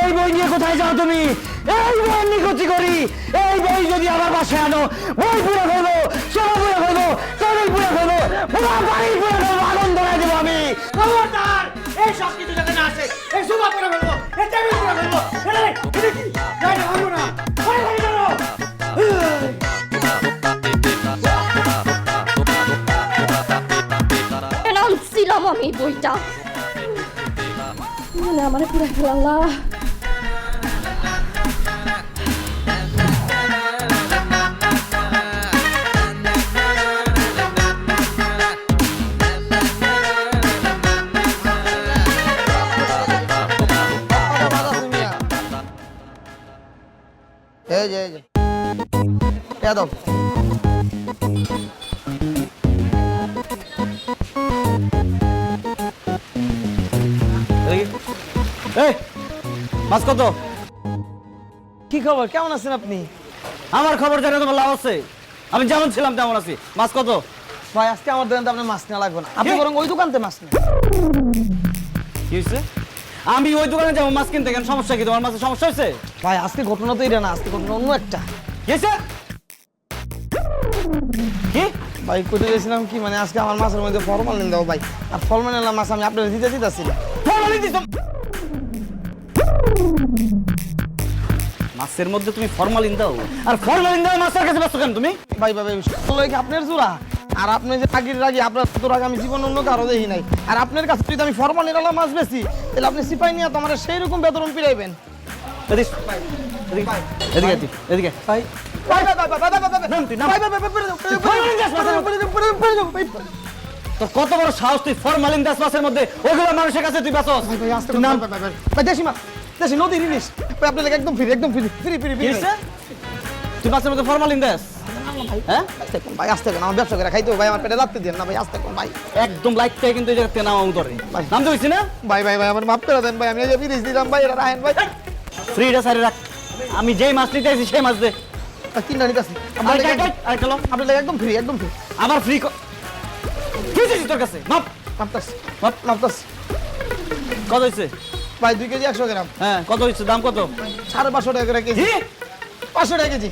এই বই নিয়ে কোথায় যাও তুমি? এই বই নিকুচি করি, এই বই যদি আমার বাসায় আনো, বই পুরো ফেলবো, সোনা পুরো ফেলবো, টেবিল পুরো ফেলবো, পুরো বাড়ি পুরো ফেলবো, আগুন ধরাই দেবো আমি। খবরদার এই সব কিছু যাতে না আসে। এই সোফা পুরো ফেলবো, এই টেবিল পুরো ফেলবো। এটা কি? যাই না, ভাঙবো না। ভাঙবো না। ছিলাম আমি বইটা মানে আমার পুরো ফেলাল্লা। এই যে দাও এই মাছ কত? কি খবর, কেমন আছেন আপনি? আমার খবর জানে তোমার লাভ আছে? আমি যেমন ছিলাম তেমন আছি। মাছ কত? ভাই আজকে আমার দোকানতে আপনার মাছ নেওয়া লাগবে না, আপনি বরং ওই দোকানতে মাছ নেন। কি হয়েছে? আমি ওই দোকানে যাবো মাছ কিনতে, কেন সমস্যা কি? তোমার মাছের সমস্যা হয়েছে? ভাই আজকে ঘটনা তো এটা না, আজকে ঘটনা অন্য একটা। কি হয়েছে? কি ভাই কোথায় গেছিলাম কি মানে আজকে আমার মাছের মধ্যে ফরমালিন দাও ভাই, আর ফরমালিন মাছ আমি আপনার দিতে দিতেছিলাম। মাছের মধ্যে তুমি ফরমালিন দাও? আর ফরমালিন দাও মাছের কাছে ব্যস্ত কেন তুমি? ভাই ভাই কি আপনার জোড়া, আর আপনি যে আগের রাগে আপনার তোর আগে আমি জীবন অন্য কারো দেখি নাই, আর আপনার কাছে যদি আমি ফরমালিন মাছ বেশি তাহলে আপনি সিপাই নিয়ে তোমার সেই রকম বেতন পিড়াইবেন। এদিকে ভাই তোর কত বড় সাহস, তুই ফরমালিন দাস মাছের মধ্যে ওইগুলো মানুষের কাছে তুই বেচস? ভাই দেশি মাছ, দেশি নদীর ইলিশ ভাই, আপনার একদম ফ্রি, একদম ফ্রি ফ্রি ফ্রি ফ্রি। তুই মাছের মধ্যে ফরমালিন দাস? হ্যাঁ ভাই আসতে কেন, আমার ব্যবসা করে খাইতে ভাই, আমার পেটে লাগতে দেন না ভাই, আসতে কোন ভাই একদম লাইট থেকে কিন্তু এই জায়গাতে নাম ধরে নাম দিয়েছি না ভাই ভাই ভাই আমার মাফ করে দেন ভাই, আমি এই যে বিদেশ দিলাম ভাই, এটা রাখেন ভাই। ফ্রিটা সাইডে রাখ, আমি যেই মাছ নিতে আসি সেই মাছ দে। তিনটা নিতে আসি আপনার লাগে একদম ফ্রি, একদম ফ্রি। আমার ফ্রি কি চাইছিস তোর কাছে? মাপ মাপতাস মাপতাস কত হয়েছে ভাই? 2 কেজি 100 গ্রাম। হ্যাঁ কত হয়েছে, দাম কত? 550 টাকা করে কেজি। 500 টাকা কেজি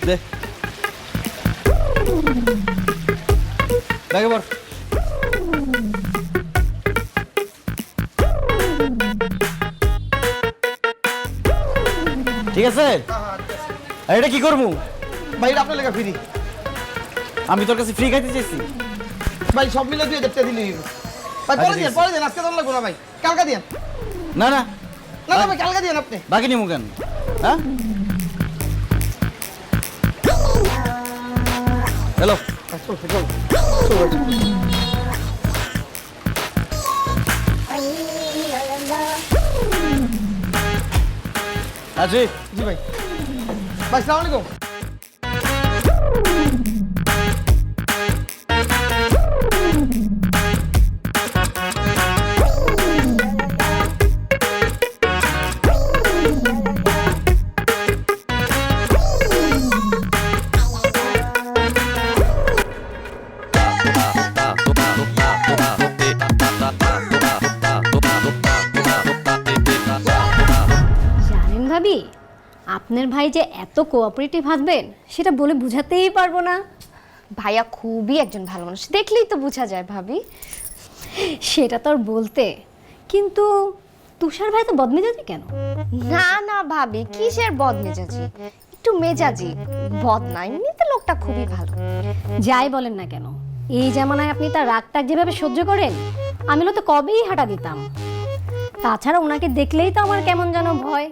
দে ব্যাগে বর। ঠিক আছে, আর এটা কি করবো ভাই? এটা আপনার লেখা ফ্রি। আমি তোর কাছে ফ্রি খাইতে চাইছি ভাই সব মিলে 2000 টাকা দিলে ভাই। পরে দেন আজকে তোর লাগবে না ভাই, কালকে দিন। না না না না ভাই কালকে দিন আপনি। বাকি নিমু কেন? হ্যাঁ হ্যালো আছি। জি ভাই। ভাই আসসালামু আলাইকুম। জানেন ভাবি, আপনার ভাই যে এত কোঅপারেটিভ হাজবেন্ড সেটা বলে বুঝাতেই পারবো না। ভাইয়া খুবই একজন ভালো মানুষ, দেখলেই তো বোঝা যায় ভাবি। সেটা তো আর বলতে, কিন্তু তুষার ভাই তো বদমেজাজি কেন? না না ভাবি, কিসের বদমেজাজি, একটু মেজাজি, বদ না, এমনিতে লোকটা খুবই ভালো। যাই বলেন না কেন, এই জামানায় আপনি তার রাগটাগ যেভাবে সহ্য করেন, আমি তো কবেই হাঁটা দিতাম। তাছাড়া ওনাকে দেখলেই তো আমার কেমন যেন ভয়।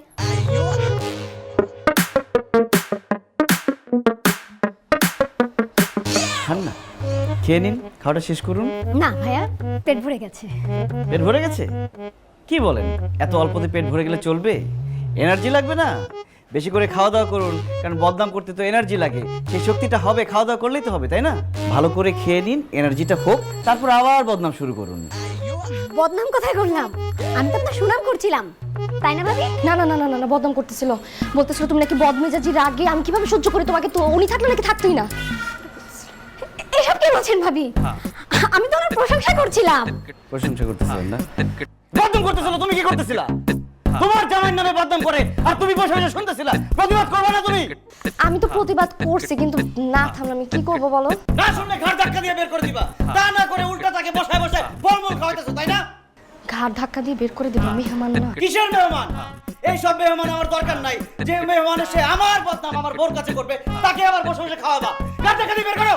না খেয়ে নিন, খাওয়াটা শেষ করুন। না ভাইয়া, পেট ভরে গেছে। পেট ভরে গেছে? কি বলেন, এত অল্পতে পেট ভরে গেলে চলবে? এনার্জি লাগবে না? বেশি করে খাওয়া দাওয়া করুন, কারণ বদনাম করতে তো এনার্জি লাগে, সেই শক্তিটা হবে খাওয়া দাওয়া করলেই তো হবে, তাই না? ভালো করে খেয়ে নিন, এনার্জিটা হোক, তারপর আবার বদনাম শুরু করুন। বদনাম কোথায় করলাম? আমি তো আপনার সুনাম করছিলাম, তাই না ভাবি? না না না না না, বদনাম করতেছিল, বলতেছিল তুমি নাকি বদমেজাজি, রাগে আমি কিভাবে সহ্য করি তোমাকে, তো উনি থাকলে নাকি থাকতোই না। এসব কি বলছেন ভাবি? আমি তো ওনার প্রশংসা করছিলাম। প্রশংসা করতেছিলেন না? বদনাম করতেছিল, তুমি কি করতেছিলা? তোমার জামাইয়ের নামে বদনাম করে আর তুমি বসে বসে শুনতেছিলা। প্রতিবাদ করবে না তুমি? আমি তো প্রতিবাদ করছি, কিন্তু না থামলে আমি কি করব বলো? না শুনলে ঘাড় ধাক্কা দিয়ে বের করে দিবা, তা না করে উল্টা তাকে বসায় বসায় ফলমূল খাওয়াইতেছো, তাই না? ঘাড় ধাক্কা দিয়ে বের করে দেবো? মেহমান না। কিসের মেহমান? এই সব মেহমান আমার দরকার নাই। যে মেহমান এসে আমার বদনাম আমার বোর কাছে করবে, তাকে আবার বসে বসে খাওয়াবা। ঘাড় ধাক্কা দিয়ে বের করো।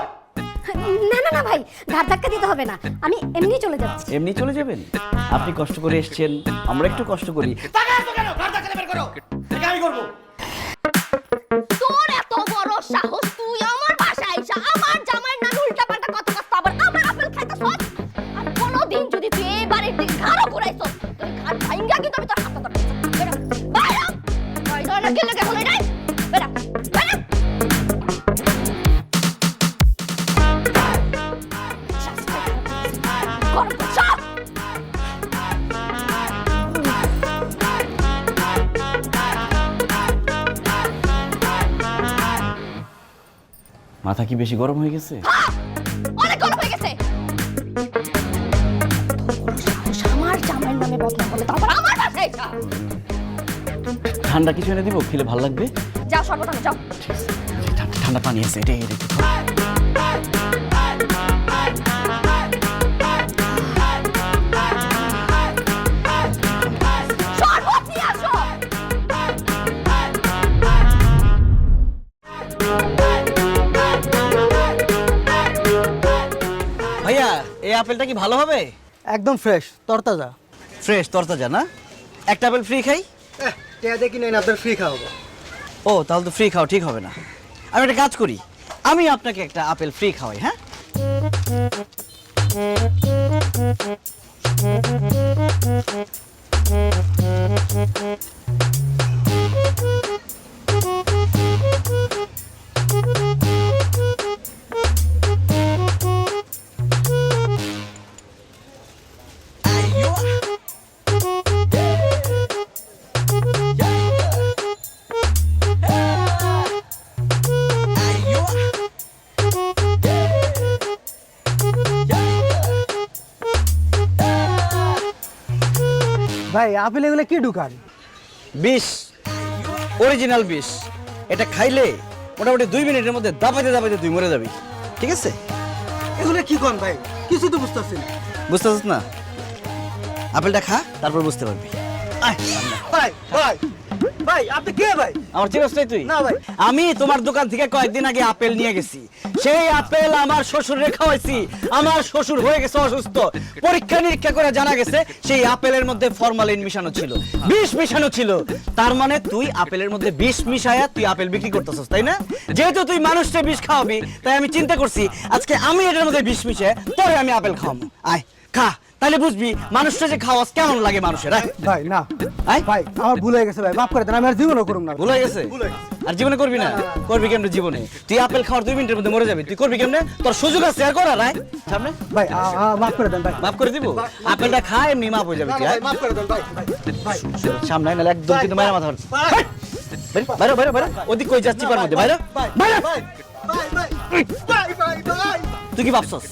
না না না ভাই, ঘাট ধাক্কা দিতে হবে না, আমি এমনি চলে যাচ্ছি। এমনি চলে যাবেন? আপনি কষ্ট করে এসেছেন, আমরা একটু কষ্ট করি। টাকা এত কেন? ঘাড় ধাক্কা দিয়ে বের করো। এটা আমি করবো। তোর এত বড় সাহস, তুই আমার বাসায় এসে আমার জামাইয়ের নামে উল্টাপাল্টা কথা কইছিস, আবার আমার আপেল খাইতেছস। আর কোনোদিন যদি তুই এই বাড়ির দিকে ঘাড়ও ঘুরাইছস, তোর ঘাড় ভাঙ্গা কিন্তু আমি তোর হাতে ধরব। বেরা বাইরা বাইরা না গেলে কেন নাই? বেরা বেরা। গরম সব মাথা কি বেশি গরম হয়ে গেছে? অনেক গরম হয়ে গেছে। আমার জামাইয়ের নামে বদনাম বলে তারপর আমার বাসায় এসে। ঠান্ডা কিছু এনে দিব, খেলে ভালো লাগবে। যাও সর্বদান যাও। ঠান্ডা ঠান্ডা পানি আছে, এটাই একটু শরবত নিয়ে আসো। ভাইয়া, এই আপেলটা কি ভালো হবে? একদম ফ্রেশ, তরতাজা। ফ্রেশ তরতাজা না? একটা আপেল ফ্রি খাই? টিয়া দেখি নাই, আপনার ফ্রি খাওয়াবো। ও, তাহলে তো ফ্রি খাও ঠিক হবে না। আমি একটা কাজ করি, আমি আপনাকে একটা আপেল ফ্রি খাওয়াই, হ্যাঁ? ভাই আপেল এগুলো কি ঢুকান? বিষ, অরিজিনাল বিষ। এটা খাইলে মোটামুটি 2 মিনিটের মধ্যে দাবাইতে দাবাইতে তুই মরে যাবি, ঠিক আছে? এগুলো কি কোন ভাই? কিছু তো বুঝতেছি না। বুঝতেছিস না? আপেলটা খা, তারপর বুঝতে পারবি। আয়, সামনে। ভাই ভাই ভাই, আপনি কে ভাই? আমার চিরস নাই তুই? না ভাই। আমি তোমার দোকান থেকে কয়েকদিন আগে আপেল নিয়ে গেছি। সেই আপেল আমার শ্বশুরে খাওয়াইছি। আমার শ্বশুর হয়ে গেছে অসুস্থ। পরীক্ষা নিরীক্ষা করে জানা গেছে সেই আপেলের মধ্যে ফরমালিন মিশানো ছিল, বিষ মিশানো ছিল। তার মানে তুই আপেলের মধ্যে বিষ মিশায়া তুই আপেল বিক্রি করতেছস, তাই না? যেহেতু তুই মানুষকে বিষ খাওয়াবি, তাই আমি চিন্তা করছি আজকে আমি এটার মধ্যে বিষ মিশায় তোরে আমি আপেল খাওয়াবো। আয় খা, তাহলে বুঝবি মানুষটা যে খাওয়াস কেমন লাগে মানুষের। আয় ভাই না আয়। ভাই, আমার ভুল হয়ে গেছে ভাই, মাফ করে দেন, আমি আর জীবনও করুম না। ভুল হয়ে গেছে? আর জীবনে করবি না? করবি কেমনে জীবনে? তুই আপেল খাওয়ার 2 মিনিটের মধ্যে মরে যাবি, তুই করবি কেমনে? তোর সুযোগ আছে আর করার। আয় সামনে। ভাই মাফ করে দেন ভাই। মাফ করে দিব? আপেলটা খা, এমনি মাফ হয়ে যাবে। তুই আয় মাফ করে দেন ভাই। ভাই সামনে আয়, নাহলে একদম কিন্তু মায়ের মাথা ফাটবে। বাইরে বাইরে বাইরে, ওদিক কই যাচ্ছি পার মধ্যে? বাইরে বাইরে। ভাই ভাই ভাই ভাই ভাই তুই কি ভাবছস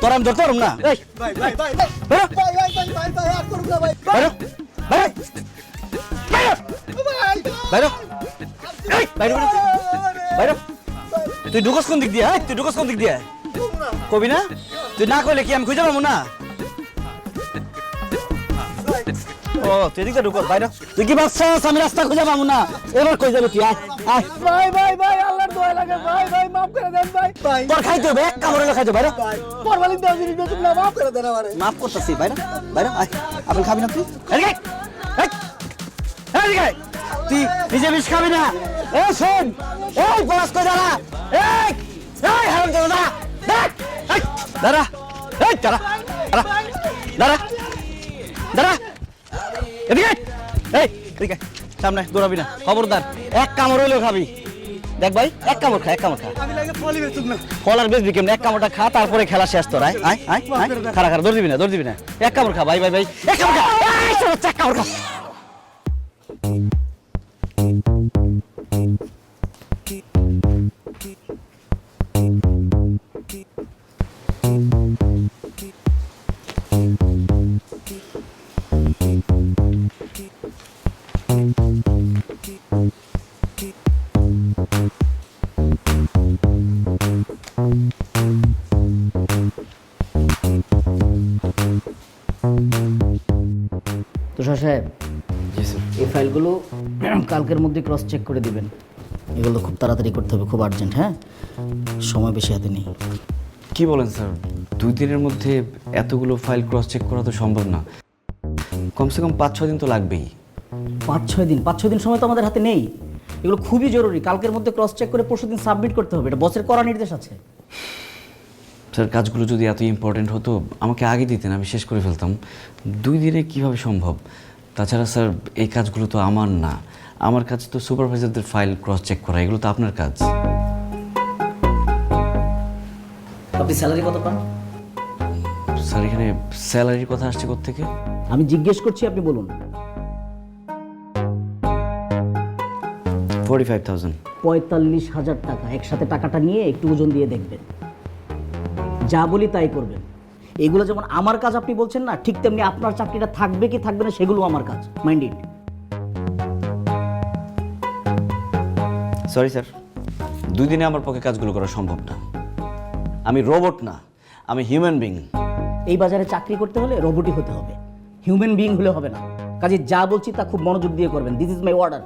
তোর আমি ধরতে পারুম না? এই ভাই ভাই ভাই বাইরে ভাই ভাই ভাই ভাই ভাই আর করুন না ভাই। বাইরে বাইরে বাইরে এই বাইরে বাইরে। তুই ঢুকস কোন দিক দিয়ে? তুই ঢুকস কোন দিক দিয়ে? কবি না? তুই না কইলে কি আমি খুঁজে পাবো না? ও, তুই এদিকে ঢুকস বাইরে। তুই কি ভাবছস আমি রাস্তা খুঁজে পাবো না? এবার কই যাবি তুই? আয় আয়। ভাই ভাই ভাই, আল্লাহর দোয়া লাগে ভাই ভাই, মাফ করে দেন ভাই। ভাই তোর খাইতে হবে, এক কামড়ে খাইতে বাইরে। ফরমালিন দাও জিনিস বেচুন না, মাফ করে দেন আমারে। মাফ করতেছি বাইরে বাইরে। আয়, আপেল খাবি না তুই? এদিকে আয়। এদিকে আয়। তুই নিজে বিষ খাবি না? এই শোন, এই পলাশ কই দাঁড়া। এই এই হারাম দাদা দাঁড়া। এই দাঁড়া দাঁড়া দাঁড়া দাঁড়া। এদিকে এই এদিকে সামনে দৌড়াবি না, খবরদার। এক কামড় হইলেও খাবি। দেখ ভাই, এক কামড় খা, এক কামড় খা। আমি লাগে ফলি বেচুন না। ফল আর বেচবি কেমন? এক কামড়টা খা, তারপরে খেলা শেষ তোর। আয় আয় আয় আয়। খারা খারা, দৌড় দিবি না, দৌড় দিবি না। এক কামড় খা ভাই ভাই ভাই, এক কামড় খা। এই শোন, এক কামড় খা। তুষার সাহেব, জি স্যার। এই ফাইলগুলো কালকের মধ্যে ক্রস চেক করে দিবেন। এগুলো খুব তাড়াতাড়ি করতে হবে, খুব আর্জেন্ট। হ্যাঁ, সময় বেশি হাতে নেই। কি বলেন স্যার, 2 দিনের মধ্যে এতগুলো ফাইল ক্রস চেক করা তো সম্ভব না। কমসে কম 5-6 দিন তো লাগবেই। 5-6 দিন সময় তো আমাদের হাতে নেই। এগুলো খুবই জরুরি, কালকের মধ্যে ক্রস চেক করে পরশুদিন সাবমিট করতে হবে। এটা বসের কড়া নির্দেশ আছে। স্যার, কাজগুলো যদি এত ইম্পর্টেন্ট হতো আমাকে আগে দিতেন, আমি শেষ করে ফেলতাম। 2 দিনে কিভাবে সম্ভব? তাছাড়া স্যার, এই কাজগুলো তো আমার না। আমার কাজ তো সুপারভাইজারদের ফাইল ক্রস চেক করা, এগুলো তো আপনার কাজ। আপনি স্যালারি কত পান? স্যার, এখানে স্যালারির কথা আসছে কোত্থেকে? আমি জিজ্ঞেস করছি, আপনি বলুন। 45,000। 45,000 টাকা। একসাথে টাকাটা নিয়ে একটু ওজন দিয়ে দেখবেন। যা বলি তাই করবেন। এগুলো যেমন আমার কাজ আপনি বলছেন না, ঠিক তেমনি আপনার চাকরিটা থাকবে কি থাকবে না সেগুলো আমার কাজ। Mind it. সরি স্যার, 2 দিনে আমার পক্ষে কাজগুলো করা সম্ভব না। আমি রোবট না, আমি হিউম্যান বিং। এই বাজারে চাকরি করতে হলে রোবটই হতে হবে, হিউম্যান বিইং হলে হবে না। কাজে যা বলছি তা খুব মনোযোগ দিয়ে করবেন। This is my order.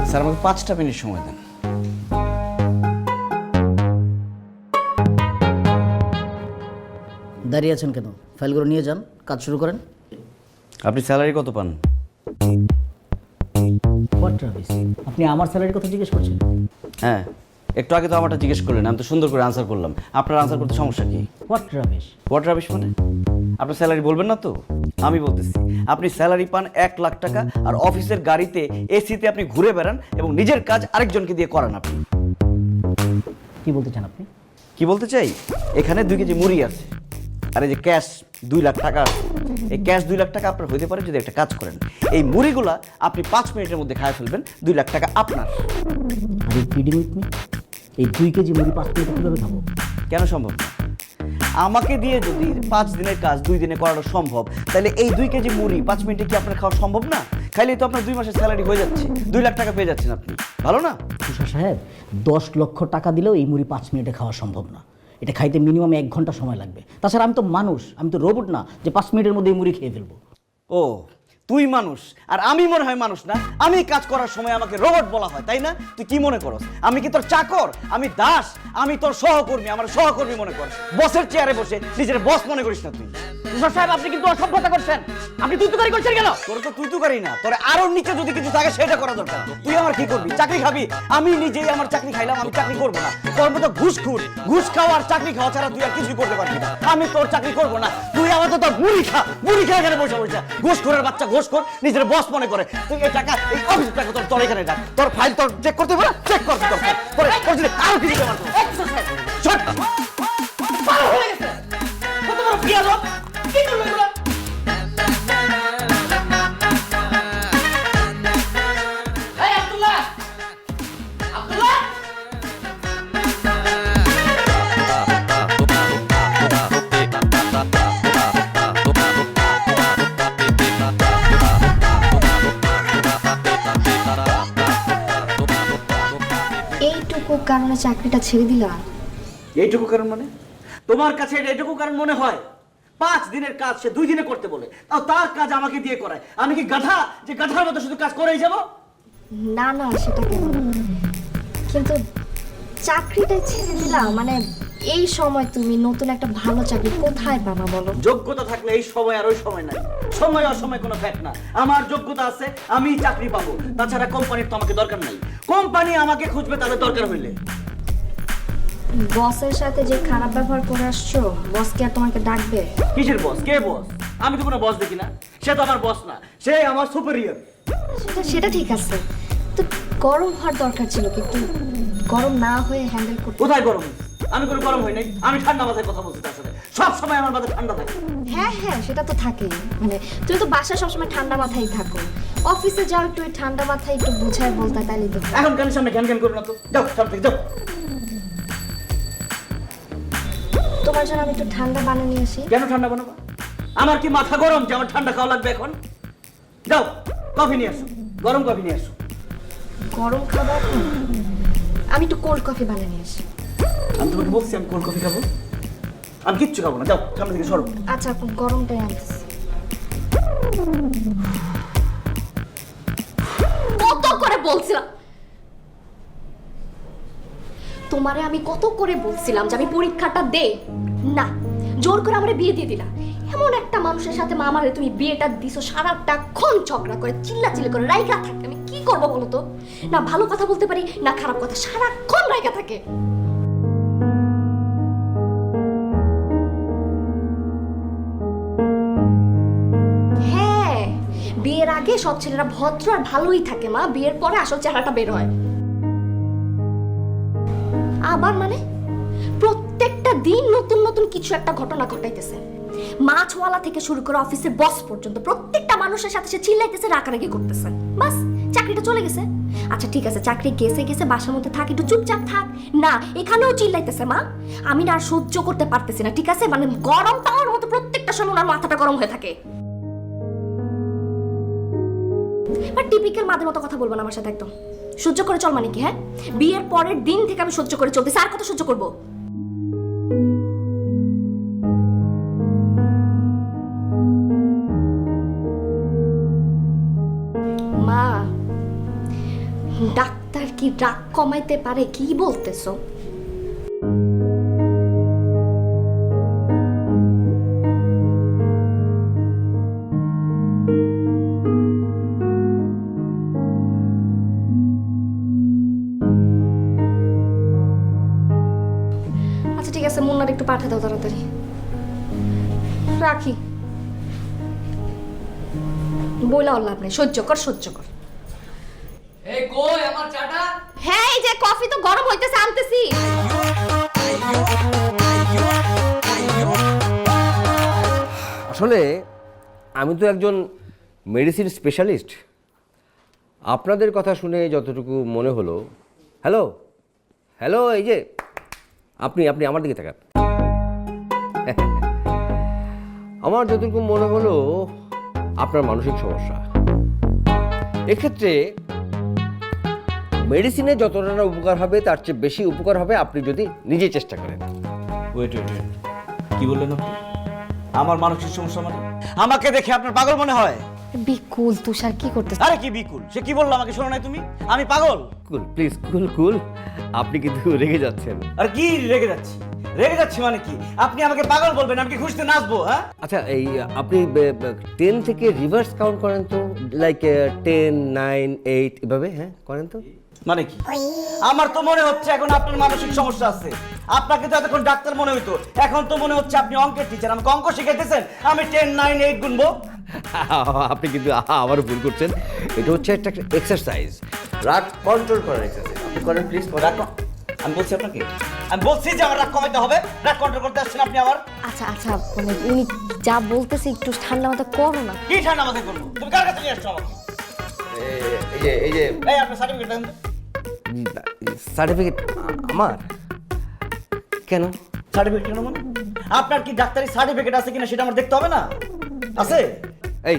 Sir, আমাকে 5টা মিনিট সময় দেন। দাঁড়িয়ে আছেন কেন? ফাইলগুলো নিয়ে যান, কাজ শুরু করেন। আপনি স্যালারি কত পান? What rubbish! আপনি আমার স্যালারির কথা জিজ্ঞেস করছেন? হ্যাঁ, একটু আগে তো আমারটা জিজ্ঞেস করলেন, আমি তো সুন্দর করে আনসার করলাম। আপনার আনসার করতে সমস্যা কি? What rubbish! হোয়াট রাবিশ মানে? আপনার স্যালারি বলবেন না তো? আমি বলতেছি, আপনি স্যালারি পান 1 লাখ টাকা, আর অফিসের গাড়িতে এসিতে আপনি ঘুরে বেড়ান এবং নিজের কাজ আরেকজনকে দিয়ে করান। আপনি কি বলতে চান আপনি? কি বলতে চাই, এখানে 2 কেজি মুড়ি আছে, আর এই যে ক্যাশ 2 লাখ টাকা আছে। এই ক্যাশ 2 লাখ টাকা আপনার হইতে পারে যদি একটা কাজ করেন। এই মুড়িগুলা আপনি 5 মিনিটের মধ্যে খায় ফেলবেন, 2 লাখ টাকা আপনার। আর এই কিডিং উইথ মি? এই 2 কেজি মুড়ি 5 মিনিটে কীভাবে খাবো? কেন সম্ভব না? আমাকে দিয়ে যদি 5 দিনের কাজ 2 দিনে করানো সম্ভব, তাহলে এই 2 কেজি মুড়ি 5 মিনিটে কি আপনার খাওয়া সম্ভব না? খাইলেই তো আপনার 2 মাসের স্যালারি হয়ে যাচ্ছে, 2 লাখ টাকা পেয়ে যাচ্ছেন আপনি। ভালো না? তুষার সাহেব, 10 লক্ষ টাকা দিলেও এই মুড়ি 5 মিনিটে খাওয়া সম্ভব না। এটা খাইতে মিনিমাম 1 ঘন্টা সময় লাগবে। তাছাড়া আমি তো মানুষ, আমি তো রোবট না যে 5 মিনিটের মধ্যে এই মুড়ি খেয়ে ফেলবো। ও, তুই মানুষ আর আমি মনে হয় মানুষ না? আমি কাজ করার সময় আমাকে রোবট বলা হয়, তাই না? তুই কি মনে করস আমি কি তোর চাকর? আমি দাস, আমি তোর সহকর্মী। আমার সহকর্মী মনে কর, বসের চেয়ারে বসে নিজের বস মনে করিস না তুই। তুষার সাহেব, আপনি কিন্তু অসভ্যতা করছেন। আপনি তুই করছেন কেন? তোর তো তুই করি না, তোর আরো নিচে যদি কিছু থাকে সেটা করা দরকার। তুই আমার কি করবি? চাকরি খাবি? আমি নিজেই আমার চাকরি খাইলাম, আমি চাকরি করবো না। তোর মতো ঘুষখোর, ঘুষ খাওয়া আর চাকরি খাওয়া ছাড়া তুই আর কিছুই করতে পারবি না। আমি তোর চাকরি করবো না। তুই আমার তো তোর মুড়ি খা, মুড়ি খা এখানে বসে বসে। ঘুষখোরের বাচ্চা ঘুষখোর, নিজের বস মনে করে। তুই এই টাকা, এই অফিসের টাকা তোর এখানে রাখ। তোর ফাইল তোর চেক করতে হবে না? চেক করবি তোর ফাইল। তোর যদি আরো কিছু দেওয়ার তো শট পার হয়ে গেছে। কত বড় বিয়াদব! কি করলো এগুলো? এই আব্দুল্লাহ! আব্দুল্লাহ! এইটুকু কারণে চাকরিটা ছেড়ে দিলাম? এইটুকু কারণ মানে? তোমার কাছে এটা এইটুকু কারণ মনে হয়? 5 দিনের কাজ সে 2 দিনে করতে বলে, তাও তার কাজ আমাকে দিয়ে করায়। আমি কি গাধা যে গাধার মতো শুধু কাজ করেই যাব? না না, সেটা কেন? কিন্তু চাকরিটা ছেড়ে দিলাম মানে এই সময় তুমি নতুন একটা ভালো চাকরি কোথায় পাবা বলো? যোগ্যতা থাকলে এই সময় আর ওই সময় নাই। সময় অসময় কোনো ফ্যাক্ট না। আমার যোগ্যতা আছে, আমি চাকরি পাবো। তাছাড়া কোম্পানির তো আমাকে দরকার নাই। কোম্পানি আমাকে খুঁজবে তাদের দরকার হইলে। বসের সাথে যে খারাপ ব্যবহার করে আসছো, বস কি আর তোমাকে ডাকবে? কিসের বস? কে বস? আমি তো কোনো বস দেখি না। সে তো আমার বস না, সে আমার সুপিরিয়র। সেটা ঠিক আছে, তো গরম হওয়ার দরকার ছিল, কিন্তু গরম না হয়ে হ্যান্ডেল করতে। কোথায় গরম? আমি কোনো গরম হই নাই। আমি ঠান্ডা মাথায় কথা বলছি তার সাথে। সব সময় আমার মাথা ঠান্ডা থাকে। হ্যাঁ হ্যাঁ, সেটা তো থাকেই। মানে তুমি তো বাসায় সবসময় ঠান্ডা মাথায় থাকো, অফিসে যাও একটু ঠান্ডা মাথায় একটু বুঝায় বলতে, তাইলে তো। এখন কানের সামনে জ্ঞান জ্ঞান করো না তো। যাও সামনে থেকে যাও। তোমার জন্য আমি একটু ঠান্ডা বানিয়ে নিয়ে আসি। কেন ঠান্ডা বানাবো? আমার কি মাথা গরম যে আমার ঠান্ডা খাওয়া লাগবে এখন? যাও কফি নিয়ে আসো, গরম কফি নিয়ে আসো। গরম খাবার? আমি একটু কোল্ড কফি বানিয়ে নিয়ে আসি। আমি তোমাকে বলছি আমি কোল্ড কফি খাবো? আমি কিচ্ছু খাবো না। যাও সামনে থেকে সরো। আচ্ছা, গরমটাই আনতেছি। কত করে বলছিলাম তোমারে, আমি কত করে বলছিলাম যে আমি পরীক্ষাটা দে, না জোর করে আমারে বিয়ে দিয়ে দিলা। এমন একটা মানুষের সাথে মা আমারে তুমি বিয়েটা দিছো, সারাটাক্ষণ ঝগড়া করে চিল্লাচিল্লি করে রাইগা থাকে। আমি কি করবো বলো তো? না ভালো কথা বলতে পারি না খারাপ কথা, সারাক্ষণ রাইগা থাকে। হ্যাঁ, বিয়ের আগে সব ছেলেরা ভদ্র আর ভালোই থাকে মা, বিয়ের পরে আসল চেহারাটা বের হয়। আবার মানে প্রত্যেকটা দিন নতুন নতুন কিছু একটা ঘটনা ঘটাইতেছে। মাছওয়ালা থেকে শুরু করে অফিসের বস পর্যন্ত প্রত্যেকটা মানুষের সাথে সে চিল্লাইতেছে, রাগারাগি করতেছে। বাস চাকরিটা চলে গেছে। আচ্ছা ঠিক আছে, চাকরি গেছে গেছে, বাসার মধ্যে থাক, একটু চুপচাপ থাক। না, এখানেও চিল্লাইতেছে মা। আমি না আর সহ্য করতে পারতেছি না, ঠিক আছে? মানে গরম তাওয়ার মতো প্রত্যেকটা সময় ওনার মাথাটা গরম হয়ে থাকে। বাট টিপিক্যাল মাদের মতো কথা বলবো না আমার সাথে একদম। সহ্য করে চল মানে কি? হ্যাঁ, বিয়ের পরের দিন থেকে আমি সহ্য করে চলতেছি, আর কত সহ্য করবো? মা, ডাক্তার কি রাগ কমাইতে পারে? কি বলতেছো? আচ্ছা ঠিক আছে, মুন্নার একটু পাঠা দাও তাড়াতাড়ি। রাখি, বইলা লাভ নেই, সহ্য কর সহ্য কর। এই কই আমার চাটা? হ্যাঁ, এই যে কফি তো গরম হইতেছে, আনতেছি। আসলে আমি তো একজন মেডিসিন স্পেশালিস্ট। আপনাদের কথা শুনে যতটুকু মনে হলো, হ্যালো হ্যালো, এই যে আপনি আপনি আমার দিকে তাকান। আমার যতটুকু মনে হলো আপনার মানসিক সমস্যা। এক্ষেত্রে মেডিসিনে যতটা না উপকার হবে তার চেয়ে বেশি উপকার হবে আপনি যদি নিজে চেষ্টা করেন। ওয়েট কি বললেন আপনি? আমার মানসিক সমস্যা মানে? আমাকে দেখে আপনার পাগল মনে হয়? বিকুল, তুষার কি করতেছ? আরে কি বিকুল? সে কি বললো আমাকে শোনো নাই তুমি? আমি পাগল? কুল, প্লিজ কুল কুল, আপনি কিন্তু রেগে যাচ্ছেন। আর কি রেগে যাচ্ছি? রেগে যাচ্ছি মানে কি? আপনি আমাকে পাগল বলবেন, আমি কি খুশিতে নাচবো? হ্যাঁ, আচ্ছা, এই আপনি 10 থেকে রিভার্স কাউন্ট করেন তো, লাইক 10, 9, 8 এভাবে। হ্যাঁ করেন তো। মানে কি? আমার তো মনে হচ্ছে এখন আপনার মানসিক সমস্যা আছে। আপনাকে তো এতক্ষণ ডাক্তার মনে হইতো, এখন তো মনে হচ্ছে আপনি অঙ্কের টিচার। আমাকে অঙ্ক শিখাইতেছেন, আমি 10, 9, 8 গুনবো? আপনি কিন্তু আবার ভুল করছেন। এটা হচ্ছে একটা এক্সারসাইজ, রাগ কন্ট্রোল করার এক্সারসাইজ। আপনি করেন প্লিজ। আমি বলছি আপনাকে, আমি বলছি যে আমার রাগ কমাইতে হবে, রাগ কন্ট্রোল করতে আসছেন আপনি আবার। আচ্ছা আচ্ছা, মানে উনি যা বলতেছে একটু ঠান্ডা মাথা করো না। কি ঠান্ডা মাথায় করবো? তুমি কার কাছে নিয়ে আসছো আমাকে? এই যে এই আপনার সার্টিফিকেট দেন। সার্টিফিকেট আমার কেন? সার্টিফিকেট কেন মানে? আপনার কি ডাক্তারি সার্টিফিকেট আছে কিনা সেটা আমার দেখতে হবে না? আছে? এই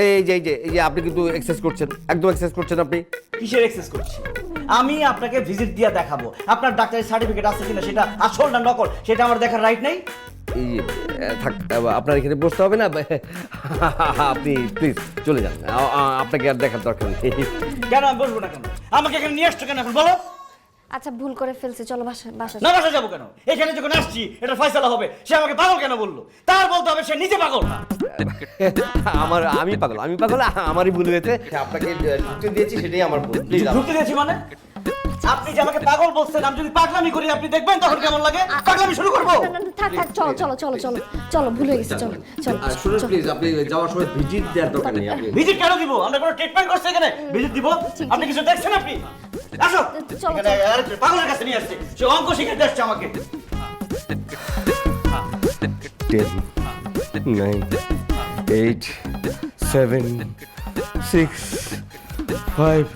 এই যে আপনি কিন্তু এক্সারসাইজ করছেন, একদম এক্সারসাইজ করছেন আপনি। কিসের এক্সেস করছি? আমি আপনাকে ভিজিট দিয়ে দেখাবো আপনার ডাক্তারি সার্টিফিকেট আছে কিনা, সেটা আসল না নকল সেটা আমার দেখার রাইট নেই? এই যে থাক, আপনার এখানে বসতে হবে না, আপনি প্লিজ চলে যান। আপনাকে আর দেখার দরকার নেই। কেন আমি বসবো না কেন? আমাকে এখানে নিয়ে আসছো কেন এখন বলো? আচ্ছা ভুল করে ফেলছে, চলো বাসা বাসা। না, বাসা যাবো কেন? এখানে যখন আসছি এটা ফয়সালা হবে। সে আমাকে পাগল কেন বললো? তার বলতে হবে সে নিজে পাগল না। আমি পাগল, আমারই ভুল হয়েছে। আপনাকে ঢুকতে দিয়েছি, সেটাই আমার ভুল। ঢুকতে দিয়েছি মানে? আপনি যে আমাকে পাগল বলছেন, আমি যদি পাগলামি করি আপনি দেখবেন তখন কেমন লাগে। পাগলামি শুরু করবো? থাক থাক, চলো চলো চলো চলো চলো, ভুল হয়ে গেছে, চলো চলো। আর শুনুন প্লিজ, আপনি যাওয়ার সময় ভিজিট দেওয়ার দরকার নেই। আপনি ভিজিট কেন দিব? আমরা কোনো ট্রিটমেন্ট করছি এখানে? ভিজিট দিব? আপনি কিছু দেখছেন আপনি? আসো চলো, এখানে আরেকটা পাগলের কাছে নিয়ে আসছে, সে অঙ্ক শিখাতে আসছে আমাকে। 10, 9, 8, 7, 6, 5